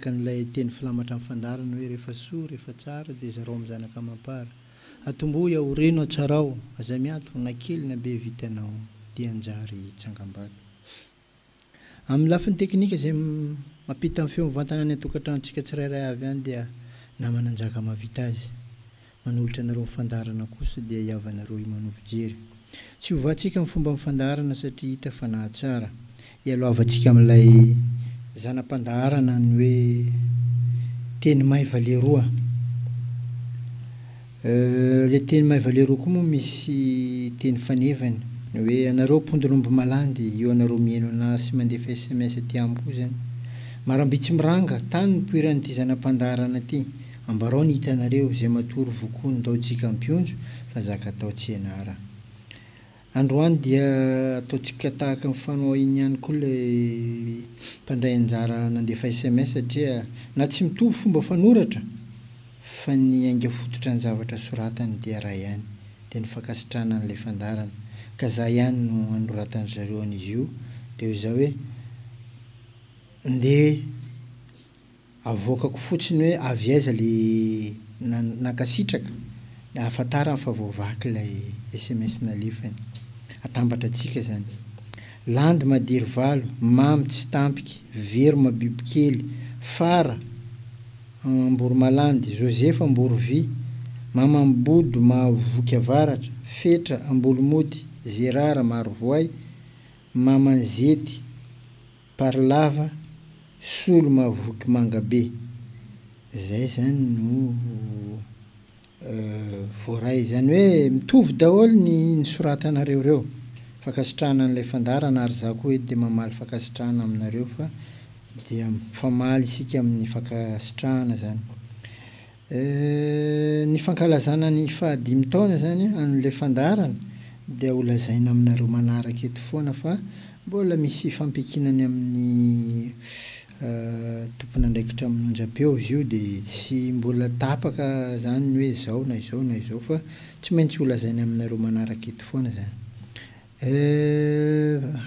araka n'ilay teny filamatra amin'ny fandarana hoe rehefa soa rehefa tsara dia zareo amin'ny zanaka mampara atombo aoreno atsarao aza mianto na kely na be vitanao dia anjary tsangam-bato. Amin'ny lafiny teknika izay mampita amin'ny feo mivantana ny atokantranontsika tsirairay avy any dia namana anjaka mahavita azy. Manolotra anareo mifandarana kosa dia iavanareo himanovy jery. Tsy hovatsika amin'ny fomba mifandarana satria hita fa nahatsara. Ialoavantsika amin'ilay zanam-pandarana ny hoe teny mahay valeroa. Le teny mahay valeroa koa moa misy teny fanevany ny hoe anareo pondilombo malandy io anareo mihaino anahy sy mandefa SMS aty amiko zany. Marambitsy miranga tany nipoiran'ity zanam-pandarana ty. Ambarao ny hitanareo izay matory vokoa ndaotsika mipionjo fa zaka atao tsy ianara. Androany dia ataontsika tahaka ny fanao iny ihany koa ilay mpandray anjara nandefa SMS satria na tsy mitovy fomba fanoratra fa ny ainga fototra ny zavatra soratany dia raha ihany dia ny fankasitrana an'ilay fandarana. Ka za ihany no anoratany zareo an'izy io dia ho izao hoe ndeha avoakako fotsiny hoe avy aiza le nankasitraka dia ahafantarany fa voavaky ilay SMS nalefany. Atambatra antsika zany. Landy madiry valo, mamy tsy tampika, very mabibikely, fara amboro malandy, Josefa amboro vy, mamambodo mahavoky avaratra, fetra ambolo mody, Zerara marovoay, mamanzety, parlava, solo mahavoky mangabe. Zay zany no voaray zany hoe mitovy daholo ny soratanareo reo. Fankasitrahana an'ilay fandarana ary za koa hoe dia mamaly fankasitrahana aminareo fa dia famaly isika amin'ny fankasitrahana zany. Ny fankalazana ny 5 taona zany an'ilay fandarana dia ho lazaina aminareo manaraka eto foana fa mbola misy fampiakinany amin'ny tompona andraikitra amin'Onjam-peo izy io dia tsy mbola tapaka zany hoe izao na izao na izao fa tsy maintsy ho lazaina aminareo manaraka eto foana zany.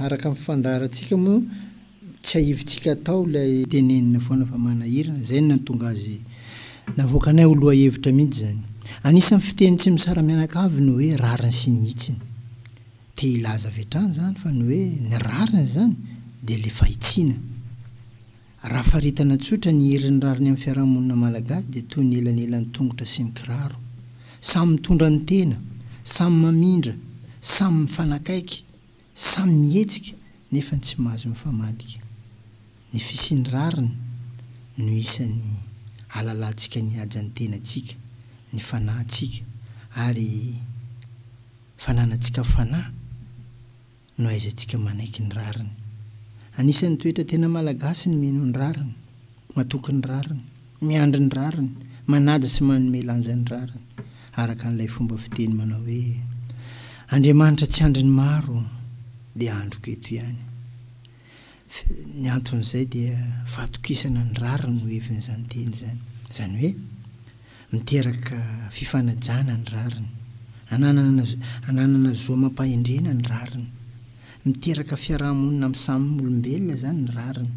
Araka amin'ny fandarantsika moa tsy ahivontsika atao ilay tenenina foana fa manahirana zay no nahatonga azy navoakanay ho loha hevitra mihitsy zany. Anisan'ny fiteny tsy misara mianakavy no hoe rariny sy ny hitsiny. Te hilaza avy hatrany zany fa ny hoe ny rariny zany dia le fahitsiana. Raha faritana tsotra ny herin'ny rariny amin'ny fiarahamonina malagasy dia toy ny elanelan'ny tongotra sy ny kiraro. Samy mitondra ny tena, samy mamindra, samy mifanakaiky, samy mihetsika nefa tsy mahazo mifamadika. Ny fisian'ny rariny no isan'ny halalantsika ny hajan'ny tenantsika, ny fanahintsika ary fananantsika fanahy no aizantsika manaiky ny rariny. Anisan'ny toetra tena malagasy ny mino ny rariny, matoky ny rariny, miandry ny rariny, manaja sy manome lanja ny rariny. Araka n'ilay fomba fiteny manao hoe Andriamanitra tsy andriny maro dia androko eto ihany. Ny anton'izay dia fahatokisana ny rariny no hevin'izany teny zany. Zany hoe miteraka fifanajana ny rariny, ananana zoa mampahendrena ny rariny, miteraka fiarahamonina amin'ny samy olombelona zany ny rariny.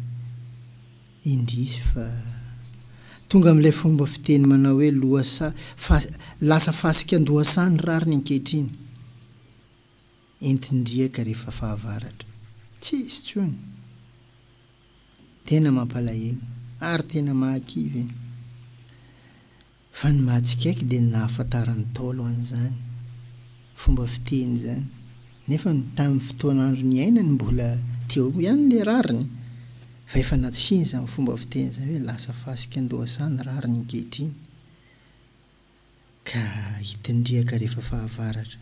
Indrisy fa tonga amin'ilay fomba fiteny manao hoe lasa fasika andohasa ny rariny ankehitriny. Entindriaka rehefa fahavaratra. Tsisy tsony. Tena mampalahelo ary tena mahakivy. Fa ny mahatsikaiky dia ny nahafantaran'ny Taolo an'izany fomba fiteny zany. Nefa tamin'ny fotoan'andro ny ainany mbola teo ihany le rariny. Fa efa natsinja izany fomba fiteny zany hoe lasa fasika andohasa ny rariny ankehitriny. Ka hitindriaka rehefa fahavaratra.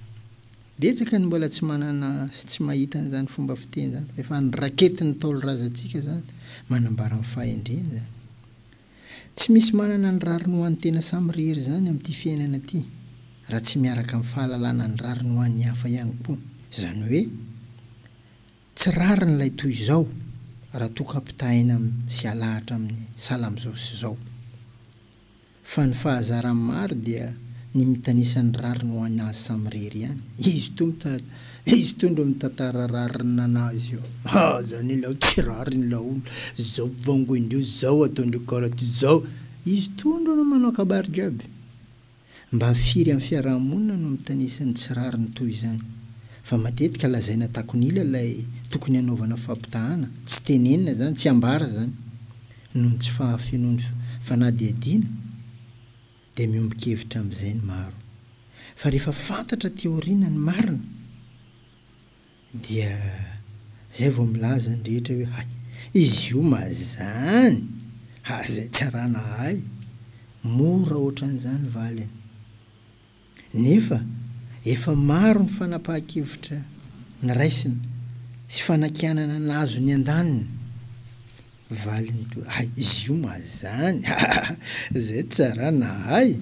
Betsaka ny mbola tsy manana sy tsy mahita an'izany fomba fiteny zany. Efa ny raketin'ny Taolo razantsika zany manambara amin'ny fahendreny zany. Tsy misy manana ny rariny ho an'ny tena samy rery zany amin'ity fiainana ity raha tsy miaraka amin'ny fahalalana ny rariny ho an'ny hafa ihany koa. Zany hoe tsy rariny ilay toy izao raha toka-pitahina sy alahatra amin'ny sahala amin'izao sy izao. Fa ny fahazara maro dia ny mitanisan'ny rariny ho an'azy samyrery ihany izy to ndo mitantara rarina anazy io zany lao ty rariny la olo zao vangoindreo zao ataondreo karaha ty zao izy tondro no manao kabary jiaby mba firy amin'ny fiarahamonina no mitanisan'ny tsy rariny toy izany fa matetika lazaina takonila lay tokony anaovana fampitahana tsy tenenina zany tsy ambara zany noho tsy fahafenony fanadiadiana dia miombon-kevitra amin'izay ny maro fa rehefa fantatra teoriana ny marina dia zay vao milaza ny rehetra hoe hay izy io mazany zay tsarana hay mora ohatran'izany valiny nefa efa maro ny fanapahan-kevitra ny raisina sy fanakianana nazo ny an-daniny valiny to hay izy io mazany zay tsarana hay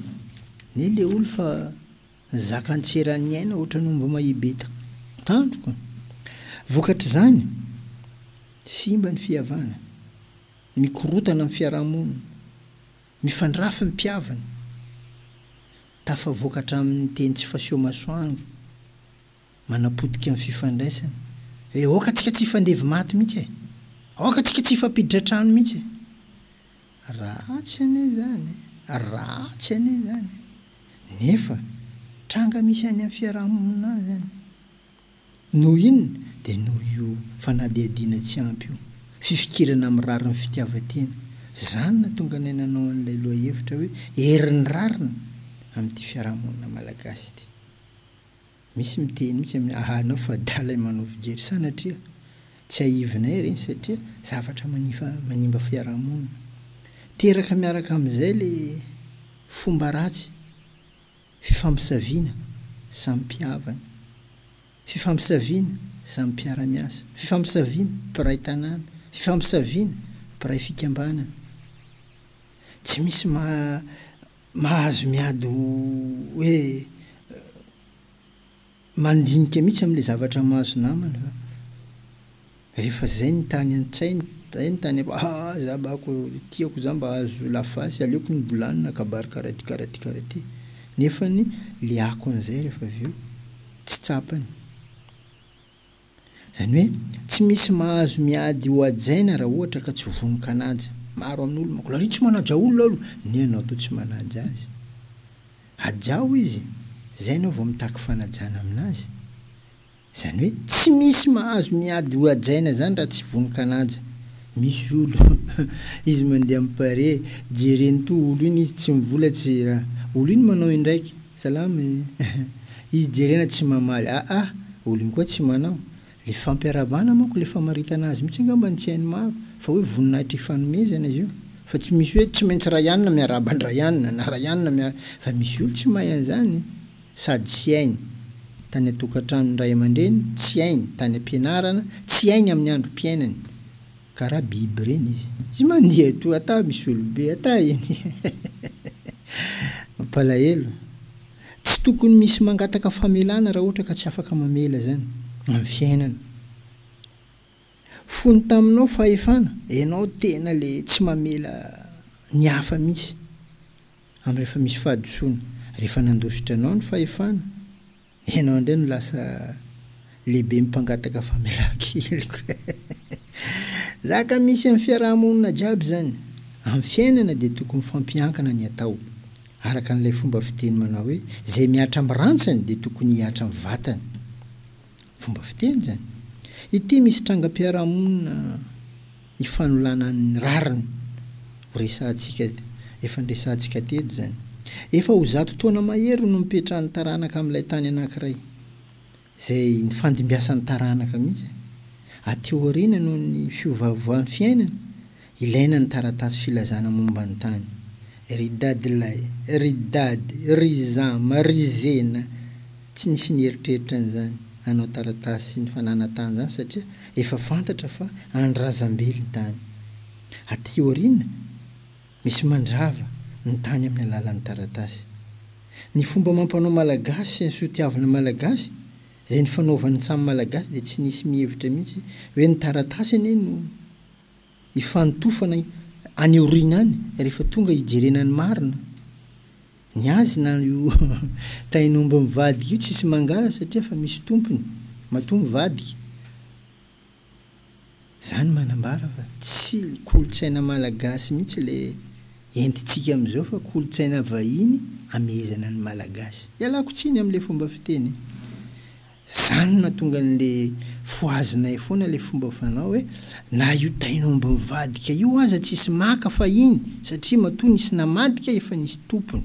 ny le olo fa zakan-tseran'ny aina ohatra no mba mahibeta tandroko vokatra zany simba ny fihavana mikorotana amin'ny fiarahamonina mifandrafy ny mpiavana tafavoakatra amin'ny teny tsy faseho masoandro manapotika amin'ny fifandraisana hoe oka tsika tsy fandevy maty mihitsy oka tsika tsy fampiditra trano mihitsy ratsy ane zany nefa tranga misy any amin'ny fiarahamonina zany noho inona dia noho io fanadiadiana tsy ampy io fifikirana amin'ny rariny fitiavan-tena zany na tonga ny nanao an'ilay loha hevitra hoe herin'ny rarina amin'ity fiarahamonina malagasy ity misy miteny mihitsy amin'ny ahanao fa dalay manao fijery sanatria tsy haivinay reny satria zavatra manimba fiarahamonina teraka miaraka amin'izay le fomba ratsy fifampisaviana samy mpiavana fifampisaviana samy mpiara-miasa fifampisaviana mpiray tanàna fifampisaviana mpiray fikambanana tsy misy mahazo miady hoe mandinika mihitsy amin'le zavatra mahazo namana fa rehefa zay ny tany an-tsainy zay ny tany za bako tiako za mba azo lafasy aleoko ny bolanina kabary karaha ty nefa ny liako an'izay rehefa avy eo tsy tsapany zany hoe tsy misy mahazo miady ho ajaina raha ohatra ka tsy vonoka anaja maro amin'olo manko la ry tsy manaja olona alo ny anao to tsy manaja azy ajao izy zay anao vao mitaky fanajana aminazy zany hoe tsy misy mahazo miady ho ajaina zany raha tsy vonoka anaja misy olo izy mandeha ampare jereny to olo iny izy tsy mivolatsy raha olo iny manao indraiky salama izy jerena tsy mamaly olo iny koa tsy manao le fampiarabana manko le famaritana azy mihitsy angamba ny tsy hainy maro fa hoe voninahitra ifanomezana izy io fa tsy misy hoe tsy maintsy raha ihanina miarabandra ihanina na raha ihanina fa misy olo tsy mahay an'izany sady tsy hainy tany atokantrano ray aman-dreny tsy hainy tany ampianarana tsy hainy amin'ny androm-piainany karaha biby reny izy mandeha to ata misy olobe ata iny mampalahelo tsy tokony misy mangataka famelana raha ohatra ka tsy afaka mamela zany amin'ny fiainana fony taminao fahefana ianao tena le tsy mamela ny hafa mihitsy amin'ny rehefa misy fahadosoana rehefa nandositra anao ny fahefana ianao indray no lasa lehibe mipangataka famelan-keliko zaka misy amin'ny fiarahamonina jiaby zany amin'ny fiainana dia tokony fampiankana ny atao araka n'ilay fomba fiteny manao hoe zay miatra amin'ny rantsany dia tokony hiatra amin'ny vatany fomba fiteny zany ity misy trangam-piarahamonina hifanolana ny rariny resantsika efa nresantsika teto zany efa ho zato taona mahery no mipetrahan'ny taranaka amin'ilay tany anankiray zay ny fandimbiasan'ny taranaka mihitsy ateo aoriana noho ny fiovavoan'ny fiainana ilaina ny taratasy filazana momba ny tany ry dadilay ry dady ry zama ry zena tsy nisy nieritreritra an'izany anao taratasy ny fananatany zany satria efa fantatra fa andrazam-bely ny tany ateo aoriana misy mandrava ny tany amin'ny alalan'ny taratasy ny fomba mampanao malagasy sy ny sotiavana malagasy zay ny fanaovan'ny samy malagasy dia tsy nisy mihevitra mihitsy hoe ny taratasy anie no ifantofana any aoriana any rehefa tonga hijerenany marina ny azy na io tainomba mivadika io tsisy mangala satria fa misy tompony matombo vadika zany manambara fa tsy kolotsaina malagasy mihitsy le entitsika am'izao fa kolotsaina vahiny amezana ny malagasy ialako tsiny am'le fomba fiteny zany natonga n'le foazinay foana le fomba fanao hoe na io tainomba mivadika io aza tsisy maka fa iny satria matoa nisy namadika efa nisy tompony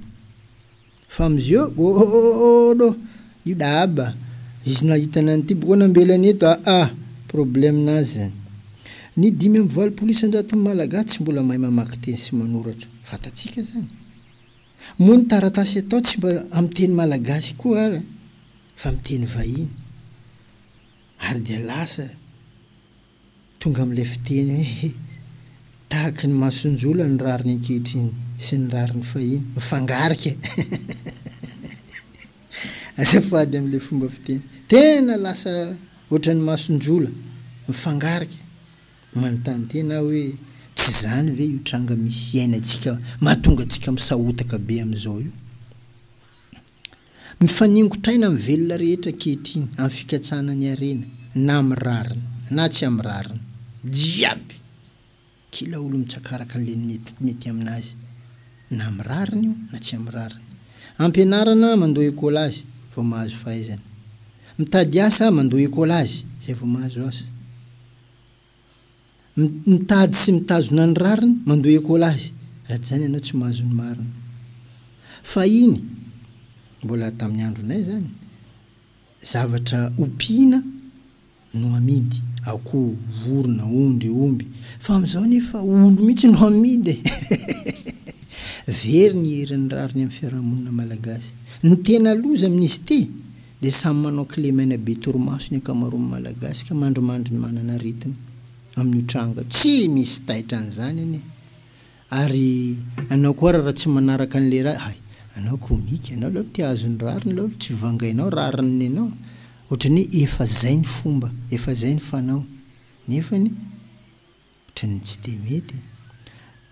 fa am'zio do io daba izy nahitana ny ty boka nambelany eto problème nazy zany ny 5 isan-jato malagasy tsy mbola mahay mamaky teny sy manoratra fatatsika zany moa ny taratasy atao tsy mba am'teny malagasy koa ary fa am'teny vahiny ary dia lasa tonga am'le fiteny hoe tahaky ny masonjola ny rariny ankehitriny sy ny rariny fahiny mifangarika azafady am'le fomba fiteny tena lasa ohatran'ny masonjola mifangarika manontany tena hoe tsy zany ve io tranga misy iainantsika mahatonga antsika misahotaka be am'izao io mifaningotraina amin'ny velona rehetra ankehitriny amin'ny fikatsahana ny arena na amin'ny rariny na tsy amin'ny rariny jiaby kila olo mitsakaraka an'le mety aminazy na amin'ny rariny io na tsy amin'ny rariny ampianarana mandoa ekôla azy vao mahazo fahaizana mitady asa mandoa ekôla azy zay vao mahazo asa mitady sy mitazona ny rariny mandoa ekôla azy raha tsy zany ianao tsy mahazo ny marina fa iny mbola tamin'ny andronay zany zavatra ompiana no amidy akoho vorona omby fa am'izao nefa olo mihitsy no amidy very ny herin'ny rariny amin'ny fiarahamonina malagasy ny tena loza amin'izy ty dia samy manao kilemaina be torimaso ny akamaroan'ny malagasy ka mandrimandry ny manana aretina amin'ny tranga tsy misy taitra an'izany anie ary anao koa raha tsy manaraka an'le raha anao komika anao aloha ty azony rariny aloha tsy vangainao rariny anao ohatrany efa zay ny fomba efa zay ny fanao nefany ohatrany tsy de mety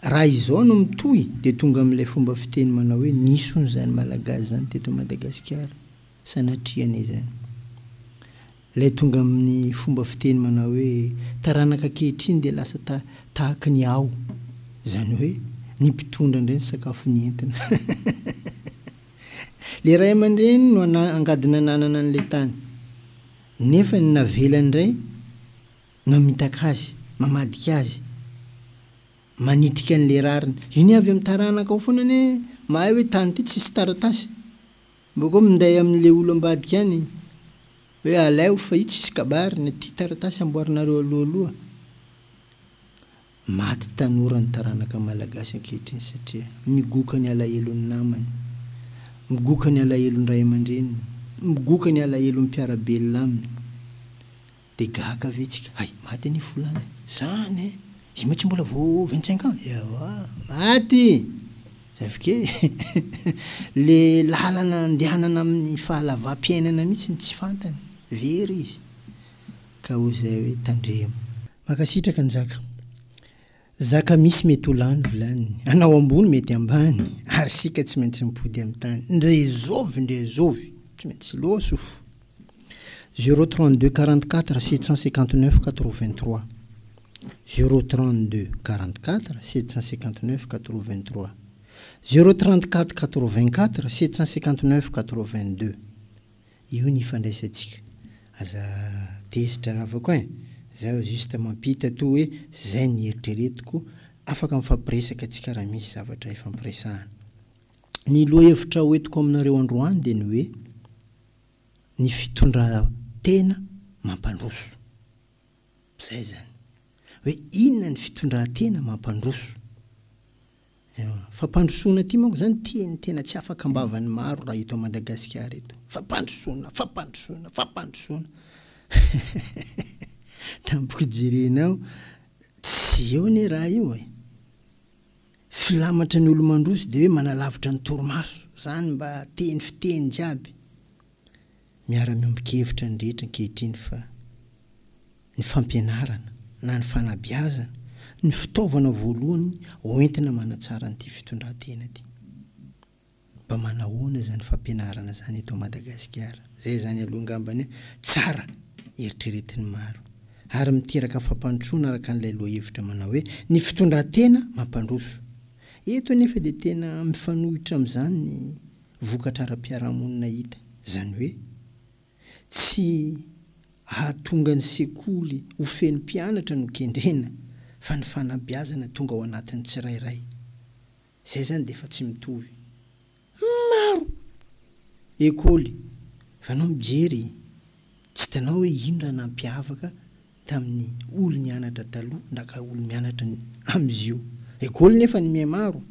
raha izao no mitohy dia tonga amin'ilay fomba fiteny manao hoe nisony zany malagasy zany teto Madagasikara sanatriany zany lay tonga amin'ny fomba fiteny manao hoe taranaka kehitriny dia lasa tahaky ny ao zany hoe ny mpitondra indray ny sakafo ny entina le ray aman-dreny no angadina ananana an'le tany nefa ny navelany indray no mitaka azy mamadika azy manitrika an'le rariny iny avy amin'ny taranaka ao foana ny mahay hoe tany ty tsisy taratasy mba koa minday amin'le olo ambadika any hoe alay fa io tsisy kabary ny ty taratasy amboarinareo aloaloha maty tanora ny taranaka malagasy ankehitriny satria migoka ny alahelo ny namany migoka ny alahelo ny ray aman-dreny migoka ny alahelo ny mpiarabelona aminy dia gaka vetsika hay maty any volana zany izy moa tsy mbola vo 25 ans ewa maty zavike le lalana andehanana amin'ny fahalavam-piainana mihitsy ny tsy fantany very izy ka ho zay hoe tandremo makasitraka ny zaka misy mety olany volany anao ambony mety ambany ary sika tsy maintsy mipody amin'ny tany ndre zovy tsy maintsy losofo 032 44 759 83 032 44 759 83 034 84 759 82 io ny ifandraisantsika aza tezitra avako zao juste mampita to hoe zay ny eritreretiko afaka mifampiresaka atsika raha misy zavatra ifampiresahana ny lohahevitra hoentiko aminareo androany dia ny hoe ny fitondra tena mampandroso zay zany hoe inona ny fitondran-tena mampandroso fampandrosoana ty manko zany teny tena tsy afaka ambavany maro raha eto Madagasikara eto fampandrosoana tampoka jerenao tsy eo ny raha io filamatra ny olo mandroso dia hoe manalavitra ny torimaso zany mba teny fiteny jiaby miara-miombon-kevitra ny rehetra ankehitriny fa ny fampianarana na ny fanabeazana ny fitaovana voalohany hoentina manatsara n'ity fitondran-tena ty mba manahoana zany fampianarana zany eto Madagasikara. Zay zany aloha ngambany tsara eritreretin'ny maro ary miteraka fampandrosoana araka an'ilay lohahevitra manao hoe ny fitondran-tena mampandroso. Eto nefa dia tena mifanohitra amin'izany ny vokatra ara-piarahamonina hita. Zany hoe tsy hahatonga ny sekoly ho feno mpianatra no kendrena fa ny fanabeazana tonga ao anatin'ny tsirairay. Zay zany dia efa tsy mitovy. Maro ekôly fa anao mijery tsy hitanao hoe ino raha nampiavaka tamin'ny olo nianatra taloha ndaka olo mianatra am'izio. Ekôly nefa ny maro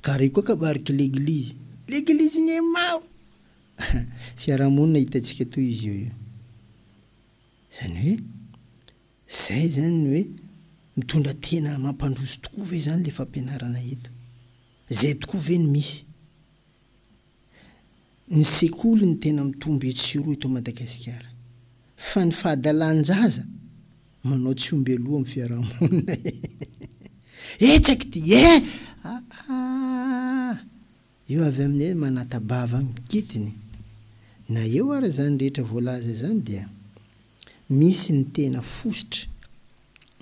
ka ray koa kabariky l'eglizy ny maro fiarahamonina hitantsika toy izy io. Zany hoe zay zany hoe mitondra tena mampandroso tokoa ve zany le fampianarana eto. Zay tokoa ve ny misy. Ny sekoly ny tena mitombo etsiro eto Madagasikara fa ny fahadalan-jaza manao tsy omby aloha amin'ny fiarahamonina. Etsaky ty io avy amin'ny manatabava mikitiny na eo ara zany rehetra voalaza zany dia misy ny tena fositra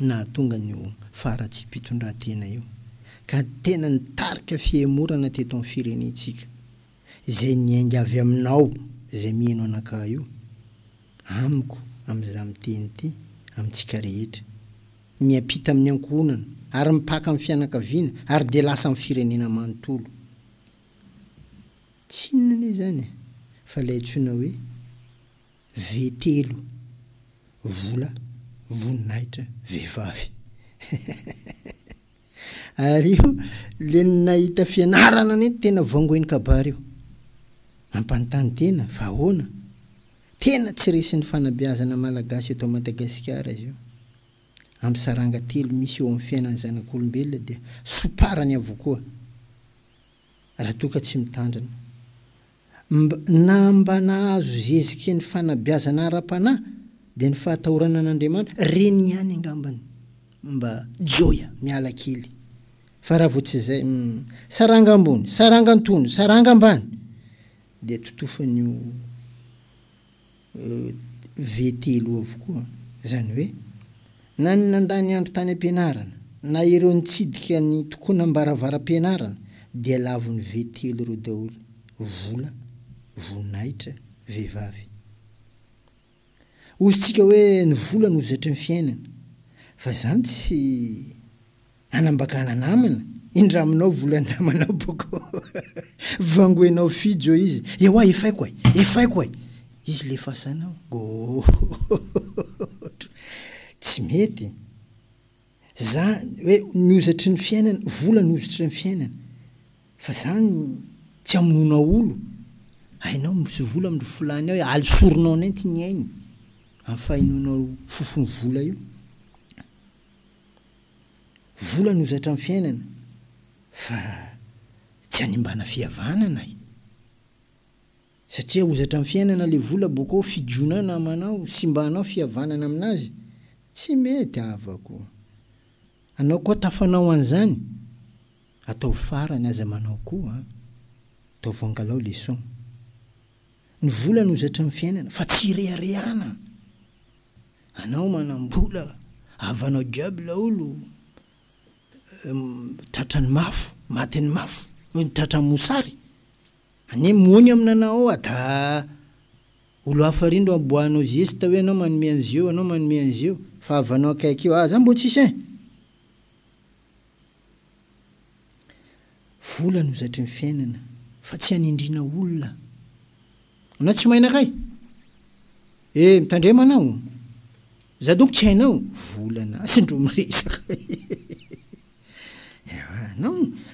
na tonga ny faratsy mpitondran-tena io ka tena nitarika fiemorana teto amin'ny firenentsika. Zay niainga avy aminao zay mihaino anaka io amiko amin'izay miteny ty amintsika rehetra miampita amin'ny ankohonana ary mipaka amin'ny fianakaviana ary dia lasa amin'ny firenena manontolo. Tsy inona zany fa ilay antsoina hoe vetelo vola voninahitra vehivavy. Ary io le nahita fianarana ny tena vangoen'ny kabary io mampanontany tena fa ahoana tena tsy resin'ny fanabeazana malagasy eto Madagasikara izy io. Amin'ny saranga telo misy eo amin'ny fiainan'ny zanak'olombelona dia soparany avokoa raha toka tsy mitandrina na mba nahazo zezika ny fanabeazana ara-panahy dia ny fahatahorana an'Andriamanitra reny ihany angambany mba joya miala kely. Fa raha vao tsy zay saranga ambony saranga antony saranga ambany dia totofan'io vetelo avokoa. Zany hoe na ny nandany andro tany ampianarana na ireo nitsidika ny tokona mbaravaram-pianarana dia lavon'ny vetelo ireo daholo vola voninahitra vehivavy. Ozytsika hoe ny vola no ozatry ny fiainana fa zany tsy anambakana namana indra aminao vola namana boko vangoenao fijo izy ewa efaiko ay izy le fasanao tsy mety. Zany hoe niozatry ny fiainana vola niozatry ny fiainana fa zany tsy amonona olo hainao misy vola amindro fulany ao hoe alisoronao nainty ny ainy am'fahinonao fofony vola io. Vola niozatra amin'ny fiainana fa tsy animbana fihavanana satria ozatra amin'ny fiainana le vola boko fijona namanao sy mbanao fihavanana aminazy tsy mety avako. Anao koa tafanao an'izany atao farany aza manao koa atao vangalao leçon. Ny vola niozatra amin'ny fiainana fa tsy reharehana. Anao manambola avanao jiaby laolo tratrany mafo matiny mafo tratrany mosary ane mony aminanao da olo hafarindro aboanao zesta hoe anao manome an'zeo fa avanao akaiky io zany mbo tsisy vola niozatry ny fiainana fa tsy hanindrina olona. Anao tsy maina kay mitandrema anao za donc tsy hainao volana asindro miresaka.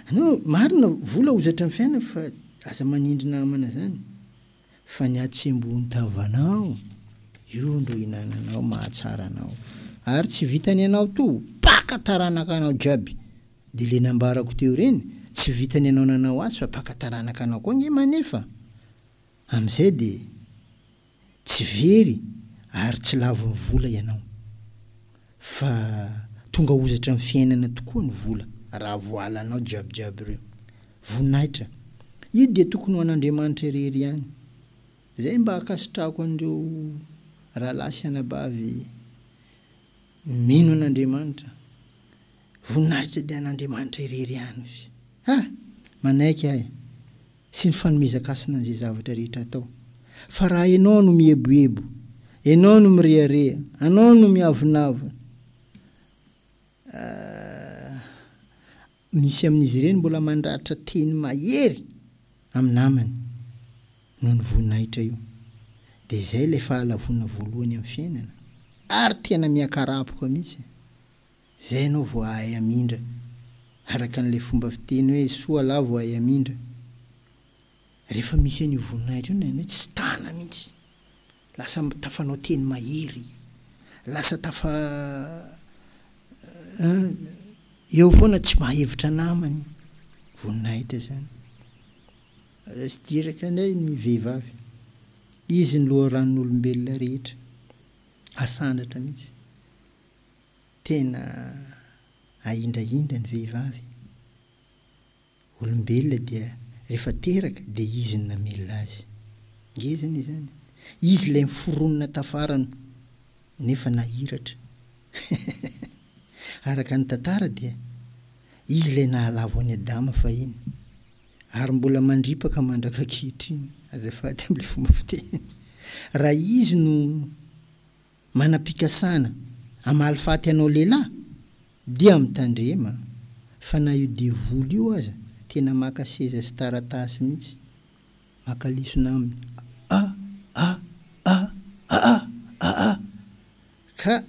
Anao marina vola ozatra ny fiainana fa aza manindry namana zany fa ny atsembohony tavanao io ndro inananao mahatsara anao ary tsy vitany anao to paka taranaka anao jiaby dia le nambarako teo reny tsy vitany anao nanao azy fa paka taranaka anao koa nge manefa amin'izay dia tsy very ary tsy lavon'ny vola ianao fa tonga ozatra ny fiainana tokoa ny vola raha voalanao jiabijiaby ireo voninahitra io dia tokony ho an'Andriamanitra irery ihany. Zay mba akasitrahako andreo rahalahy sy anabavy mino an'Andriamanitra. Voninahitra dia an'Andriamanitra irery ihany izy. Manaiky ahy sy ny fanomezakasina an'izay zavatra rehetra atao. Fa raha ianao no mieboebo, ianao no mirearea, anao no miavonavona, misy amin'izy ireny mbola mandratra teny mahery amin'ny namany noho ny voninahitra io. Dia izay ilay fahalavona voalohany amin'ny fiainana. Ary tena miakarapoka mihitsy. Zay ianao vao ahay amindra. Araka n'ilay fomba fiteny hoe soa lahy vao ahay amindra. Rehefa misy an'io voninahitra io na tsy tana mihitsy. Lasa tafanao teny mahery. Lasa eo foana tsy mahevitra namany. Voninahitra zany. Sy diraka indray ny vehivavy. Izy ny loharan'olombelona rehetra. Asandratra mihitsy. Tena ahindrahindra ny vehivavy. Olombelona dia rehefa teraka dia izy ny namelona azy. Ngezany izany. Izy ilay miforonona tafarany nefa nahiratra. Araka ny tantara dia izy ilay nahalavo any Adama fahiny. Ary mbola mandripaka mandraka ankehitriny. Azafady amin'ilay fomba fiteny. Raha izy no manam-pikasana hamalifaty anao lehilahy dia mitandrema. Fa na io devoly io aza tena maka seza sy taratasy mihitsy. Maka lisona aminy. Ka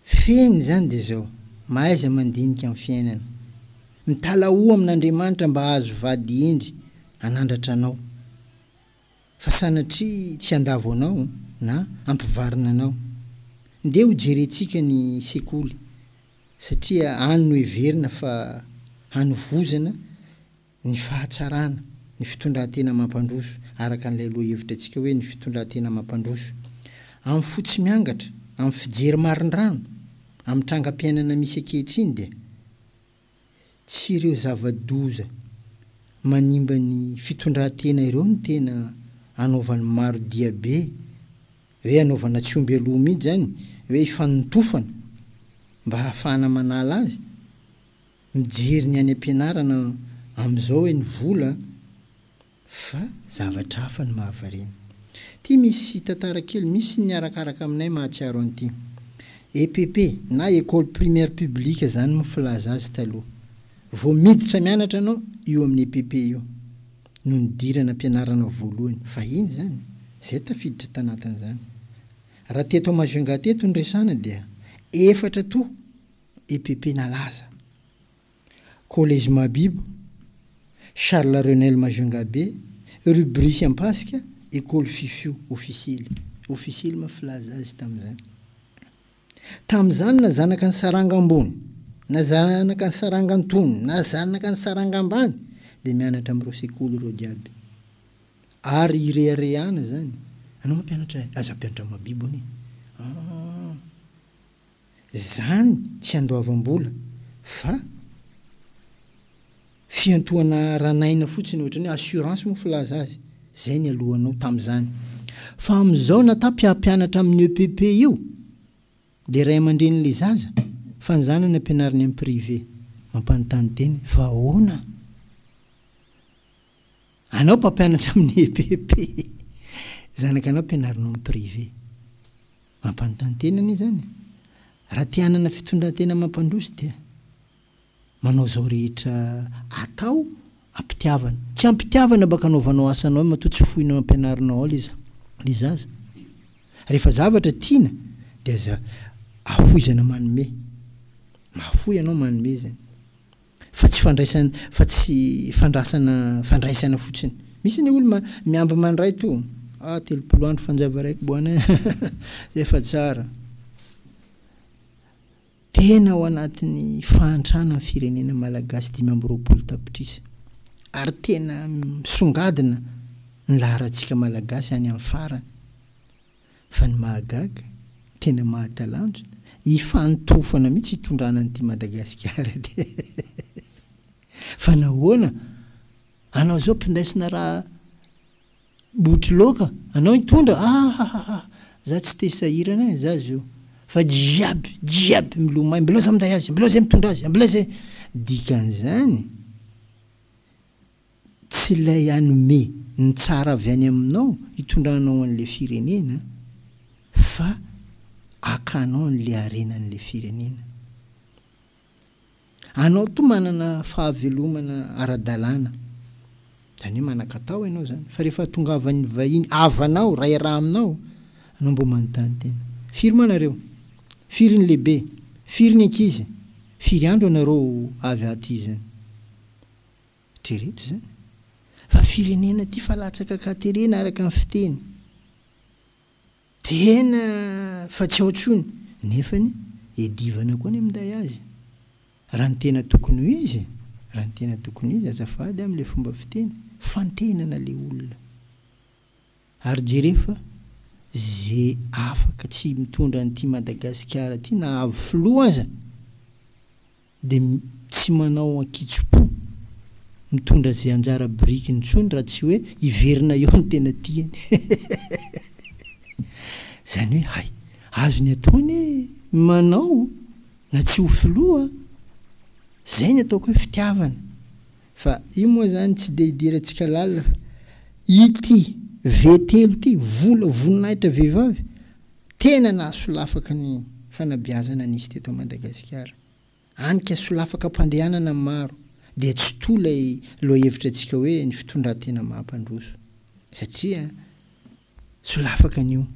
feny zany dia zao. Mahaiza mandinika amin'ny fiainana. Mitalaho amin'Andriamanitra mba azo vady endry hanandratra anao. Fa sanatria tsy andavo anao na ampivarina anao. Ndea ho jerentsika ny sekoly. Satria any no heverina fa hanovozana ny fahatsarana, ny fitondran-tena mampandroso. Araka n'ilay lohahevitra antsika hoe ny fitondran-tena mampandroso. Amin'ny fotsy miangatra, amin'ny fijery marindrano, amin'ny trangam-piainana misy ankehitriny dia tsy ireo zava-doza manimba ny fitondran-tena ireo no tena anaovany maro dia be. Hoe anaovana tsy omby aloha mihitsy zany, hoe hifanotofana mba hahafahana manala azy. Mijery ny any am-pianarana amin'izao hoe ny vola, fa zavatra hafa ny mahavarina. Ty misy tantara kely, misy ny arakaraka aminay mahatsiaro an'ity. EPP na école primaire publique zany mo filaza azy taloha. Vao miditra mianatra anao io amin'ny EPP io no nidirana ampianarana voalohany. Fa iny zany, zay tafiditra tanatin'izany. Raha teto Majunga teto ny resana dia 4 to EPP nalaza. Collège Mabibo, Charles Renel Majunga B, Rubrice Ampasika, école Fifio officiel. Officiel mafilaza azy tamin'izany. Tamin'izany na zanaka ny saranga ambony, na zanaka ny saranga antony, na zanaka ny saranga ambany dia mianatra amin'ireo sekoly ireo jiaby. Ary ireharehana zany. Anao mampianatra aza mpianatra Mabibo ni. Zany tsy andoavam-bola fa fiantohana ranaina fotsiny ohatrany assurance mo filaza azy. Zay ny alohanao tamin'izany. Fa amin'izao nata mpianatra amin'ny EPP io dia ray aman-dren'ilay zaza fa ny zanany ampianariny amin'ny privé mampanontany teny fa ahoana anao mpampianatra amin'ny EPP zanaka anao ampianarinao amin'ny privé mampanontany teny anie zany. Raha tianana fitondran-tena mampandroso dia manao zao rehetra atao ampitiavana. Tsy ampitiavana baka anaovanao asanao matoa tsy fohinao ampianarinao ao le zaza. Rehefa zavatra tiana dia za afoizana manome. Mahafoy ianao manome zany. Fa tsy fandraisana, fa tsy fandraisana fotsiny. Misy ny olo miamba mandray to. 30 andro fanjava raiky boana. Zay fa tsara. Tena ao anatin'ny fahantrana firenena malagasy 520 tapitrisa. Ary tena misongadina ny laharantsika malagasy any amin'ny farany. Fa ny mahagaga tena mahatalanjo hifanotofana mihitsy hitondrana an'ity Madagasikara. Fa nahoana anao zao mpindaisina raha botry loka anao hitondra za tsy te sahirana e za zio fa jiaby milomay mbola za minday azy mbola zay mitondra azy mbola zay dikan'izany tsy lay anome ny tsara avy any aminao hitondranao an'le firenena fa akanao an'le arenan'le firenena anao to manana fahavelomana ara-dalàna zany hoe manan-katao ianao zany fa rehefa tongavan'ny vahiny avanao ray raha aminao anao mbo manontany tena firy manareo firy ny lehibe firy ny ankizy firy andro anareo avy aty zany trereto zany fa firenena ty fa latsaka katerena araka ny fiteny tena fa tsy aotsony nefany edivana koa ny minday azy raha ny tena tokony ho izy raha ny tena tokony izy azafady amin'le fomba fiteny fantenana le olona ary jerefa zay afaka tsy mitondra an'ity Madagasikara ty na avy filoha aza de tsy manao ankitsopo mitondra zay anjara biriky ntsony raha tsy hoe iverina eo ny tena tiany zany hoe hay azo ny ataony manao na tsy ho filoha zay ny ataoko hoe fitiavana fa io moa zany tsy de hidirantsika lalina ity vetelo ty voninahitra vehivavy tena nahasolafaka ny fanabeazana nisy teto Madagasikara anika solafaka mpandehanana maro de tsy to lay loha-hevitra antsika hoe ny fitondran-tena mahampandroso satria solafaka an'io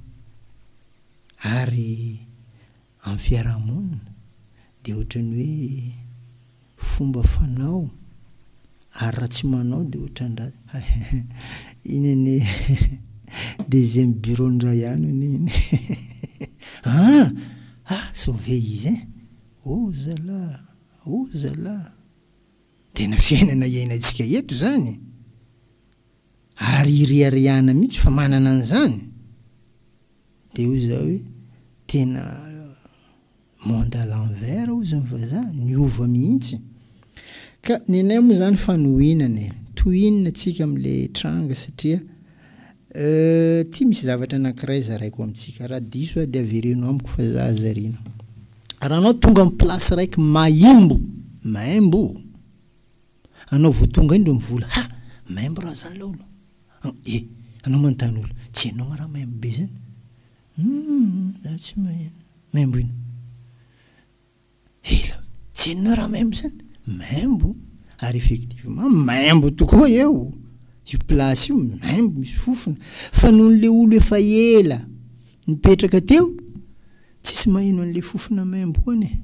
ary amin'ny fiarahamonina de ohatrany hoe fomba fanao ary raha tsy manao de ohatran'raha ineny deuxième bureau ndray ihany niny sauvé izy zala tena fiainana iainantsika eto zany ary iriariana mihitsy fa manana an'izany de io zao hoe tena monde à l'envers ozy ny vazaha niova mihitsy ka nenay moa zany fanohinana tohinina tsika am'le tranga satria ty misy zavatra anankiray zaraiko amintsika raha diso de averenao amiko fa za azarina raha anao tonga amin'ny place raiky maimbo anao vao tonga indro mivola maimbo raha zany laolo anao manontany olo tsy hainao ma raha maimbo be zany za tsy maheno maimbo ino tsy hainao raha maimbo zany maimbo ary effectivement maimbo tokoa eo io place io maimbo misy fofona fa noho n'le olo efa ela nipetraka teo tsisy maheno an'le fofona maimbo koa ne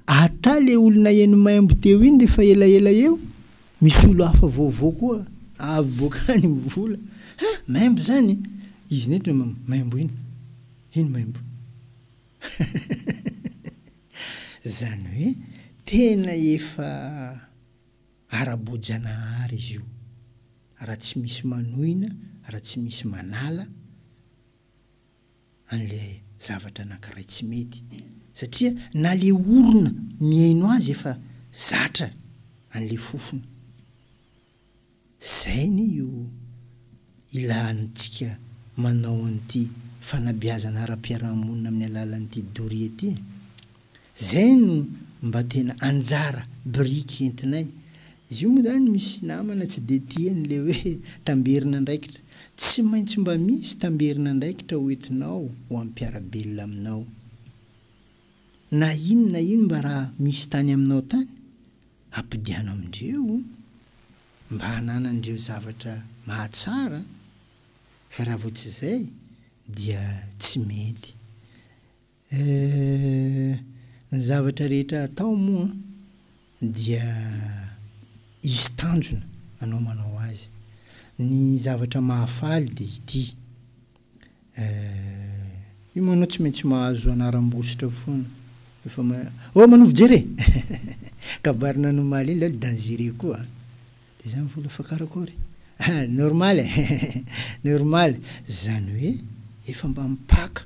ata le olona eno maimbo teo iny defa elaela eo misy olo hafa vaovao koa avy bokany mivola maimbo zany izy netra maimbo ino maimbo zany hoe tena efa ara-boajanahary izy io raha tsy misy manohina raha tsy misy manala an'le zavatra anankiray tsy mety satria na le orona miaino azy efa zatra an'le fofona zay ny io ilantsika manao an'ity fanabeazana ara-piarahamonina amin'ny alalan'ity dorie ty zay no mba tena anjara biriky entinay izy io moa zany misy namana tsy de tiany le hoe tamberina ndraikitra tsy maintsy mba misy tamberina ndraikitra hoentinao ho ampiarabelona aminao na ino mba raha misy tany aminao tany ampidiano amindreo mba hananandreo zavatra mahatsara fa raha vao tsy zay dia tsy mety ny zavatra rehetra atao moa dia izy tanjona anao manao azy ny zavatra mahafaly de ity io manao tsy maintsy mahazo anaram-bositra foana efa manovo jere kabarina anomaly iny la dangereux koa de zany vola fa karakory normal zany hoe efa mba mipaka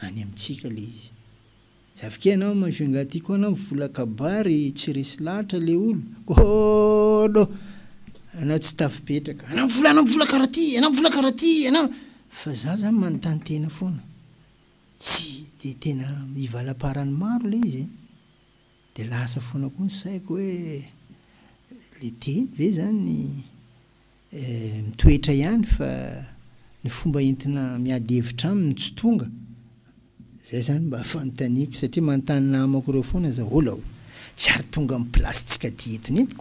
any amintsika le izy zavike anao majonga ty koa anao vola kabary tsy resy lahatra le olo kodo anao tsy tafipetraka anao mivola karaty anao mivola karaty anao fa za zany manontany tena foana tsy de tena ivalaparany maro le izy de lasa foana koa ny saiko hoe le teny ve zany mitoetra ihany fa ny fomba entina miady hevitra aminy tsy tonga zay zany mba fanontaniako satria manontany namako reo foana za olao tsy ary tonga amin'ny plasitsika ty eto nety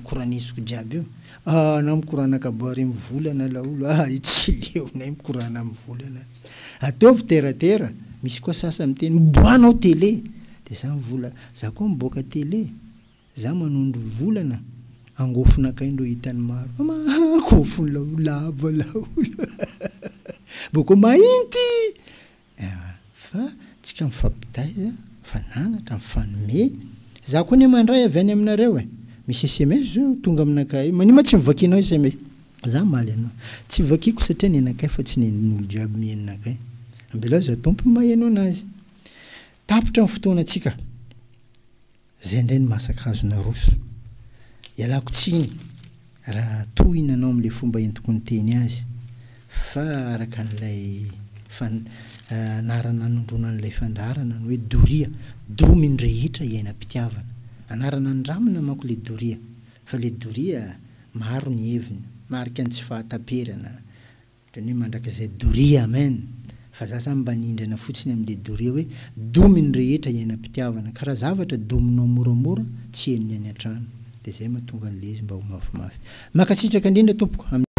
koranisiko jiaby io na mikorana kaboary mivolana laolo io tsy leonay mikorana mivolana ataovy teratera misy koa sasa miteny miboanao télé de za mivola za koa miboaka télé za manondro volana angofona akaindro hitany maro angofony laolo lava laolo boko mainty fa tsika mifampitaiza mifananatra mifanome za koa ny mandray avy any aminareo misy SMS zao tonga aminakay manima tsy mivakinao SMS za maly anao tsy vakiko satria nenakay fa tsy nen'olo jiaby mienakay ambela za tompo maheno anazy tapitra ny fotoana atsika zay ndray ny masakazona roso ialako tsiny raha tohinanao am'le fomba entiko ny teny azy fa araka an'ilay anarana anondrona an'ilay fandarana ny hoe doria dominy rehetra iainam-pitiavana anarana andramina manko le doria fa le doria maro ny heviny marika ny tsy fahataperana ohatrany hoe mandrakizay doria amen fa za zany mba nindrana fotsiny amin'le doria hoe dominy rehetra iainam-pitiavana ka raha zavatra dominao moramora tsy henony any an-trano de zay mahatonga an'le izy mba ho mafimafy makasitraka indrindra tompoko